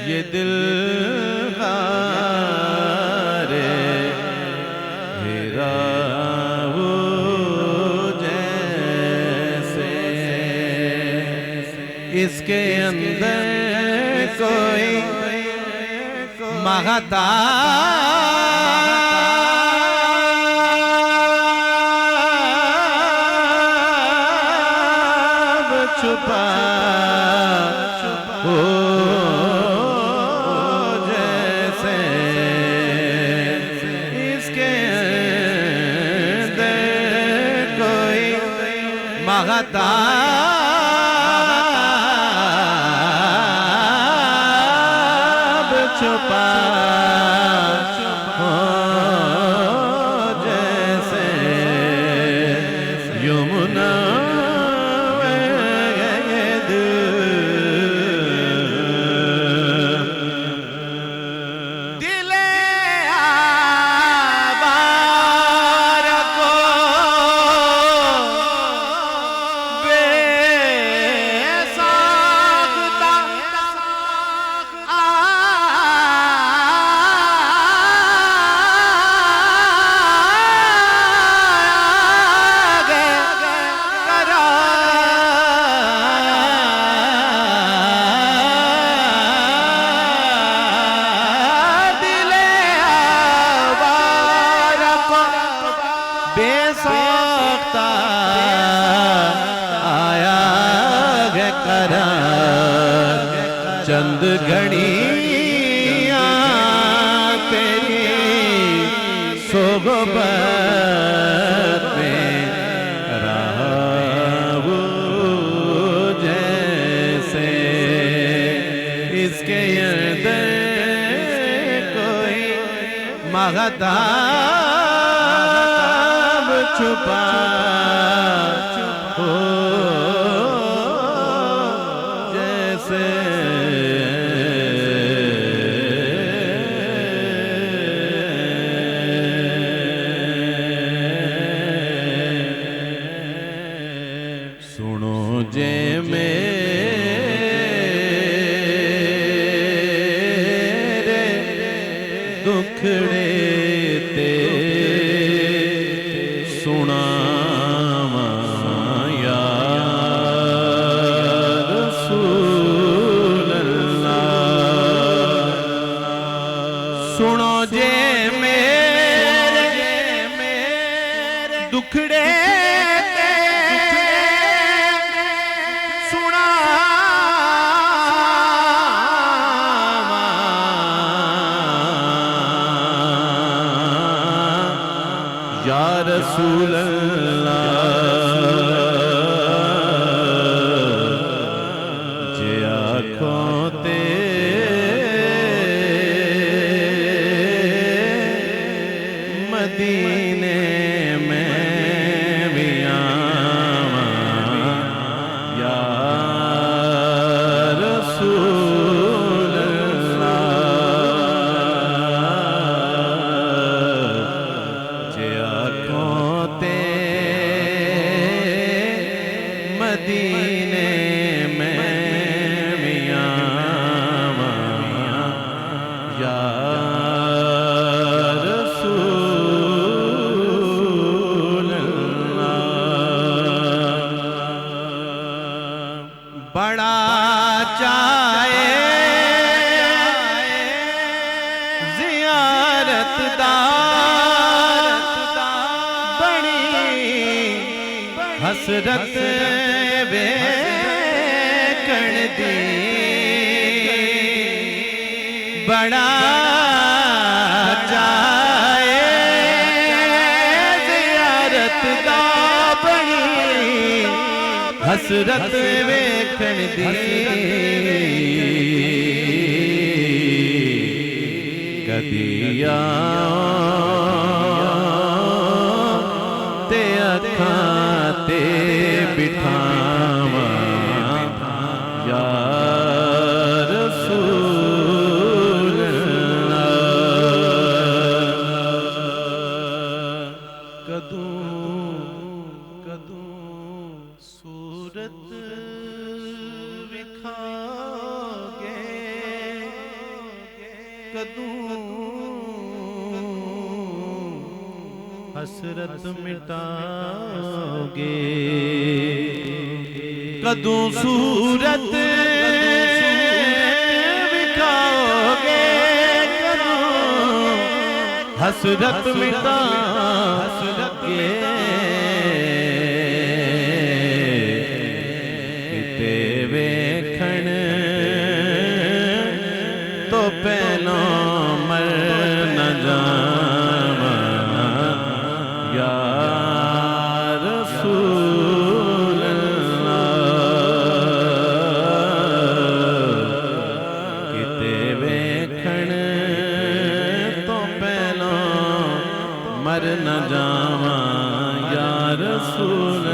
ये दिल हारे हेरा वो जैसे इसके अंदर कोई महताब छुपा हो जैसे इसके अंदर कोई महताब छुपा हो जैसे यमुना बेसाख्ता आया है करार चंद घड़ियां तेरी सोहबत में रहा वो जैसे इसके अंदर कोई महताब छुपा हो जैसे सुनो जे मेरे दुखड़े ते सुना या रसूल अल्लाह सुनो जे मेरे दुखड़े ते सुना या रसूल अल्लाह जे आँखों ते मदीने में भी आवां या रसूल अल्लाह जे आँखों ते मदीने में भी आवां या रसूल अल्लाह बड़ा चाहे ज़ियारतदार बड़ी हसरत वेखण दी बड़ा चाहे ज़ियारतदार बड़ी हसरत वेखण दी कदिया ते अखां ते बिठावां या रसूल अल्लाह कदों सूरत विखाओगे हसरत मिटाओगे, कदों सूरत विखाओगे, कदों हसरत मिटाओगे। किते वेखण तो पहलों मर न जावा या रसूल अल्लाह। किते वेखण तो पहलों मर न जावा या रसूल